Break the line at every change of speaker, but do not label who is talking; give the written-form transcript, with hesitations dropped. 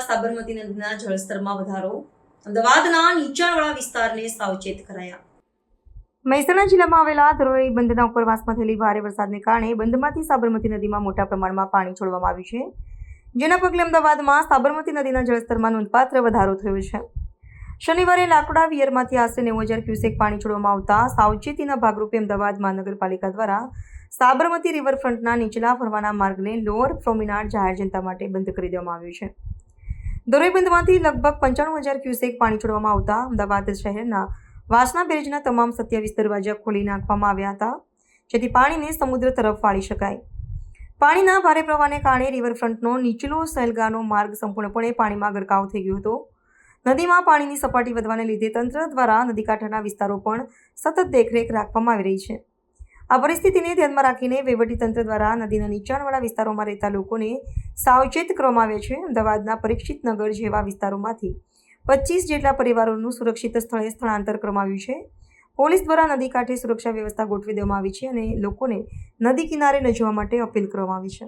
સાબરમતી નદીના જળસ્તરમાં વધારો, અમદાવાદના નીચાણવાળા વિસ્તારને સાવચેત કરાયા। મહેસાણા જિલ્લામાં આવેલા ધરોઈ બંધના ઉપરવાસમાં થયેલી ભારે વરસાદને કારણે બંધમાંથી સાબરમતી નદીમાં મોટા પ્રમાણમાં પાણી છોડવામાં આવ્યું છે, જેના પગલે અમદાવાદમાં સાબરમતી નદીના જળસ્તરમાં નોંધપાત્ર વધારો થયો છે। શનિવારે લાકડા વિયરમાંથી આશરે 90,000 ક્યુસેક પાણી છોડવામાં આવતા સાવચેતીના ભાગરૂપે અમદાવાદ મહાનગરપાલિકા દ્વારા સાબરમતી રિવરફ્રન્ટના નીચલા ફરવાના માર્ગને લોઅર પ્રોમિનાડ જાહેર જનતા માટે બંધ કરી દેવામાં આવ્યો છે। ધરોઈ બંધમાંથી લગભગ 95,000 ક્યુસેક પાણી છોડવામાં આવતા અમદાવાદ શહેરના વાસણા બેરેજના તમામ 27 દરવાજા ખોલી નાખવામાં આવ્યા હતા, જેથી પાણીને સમુદ્ર તરફ વાળી શકાય। પાણીના ભારે પ્રવાહને કારણે રિવરફ્રન્ટનો નીચલો સહેલગાહનો માર્ગ સંપૂર્ણપણે પાણીમાં ગરકાવ થઈ ગયો હતો। નદીમાં પાણીની સપાટી વધવાને લીધે તંત્ર દ્વારા નદીકાંઠાના વિસ્તારો પણ સતત દેખરેખ રાખવામાં આવી રહી છે। આ પરિસ્થિતિને ધ્યાનમાં રાખીને વહીવટીતંત્ર દ્વારા નદીના નીચાણવાળા વિસ્તારોમાં રહેતા લોકોને સાવચેત કરવામાં આવ્યા છે। અમદાવાદના પરીક્ષિત નગર જેવા વિસ્તારોમાંથી 25 જેટલા પરિવારોનું સુરક્ષિત સ્થળે સ્થળાંતર કરવામાં આવ્યું છે। પોલીસ દ્વારા નદી કાંઠે સુરક્ષા વ્યવસ્થા ગોઠવી દેવામાં આવી છે અને લોકોને નદી કિનારે ન જવા માટે અપીલ કરવામાં આવી છે।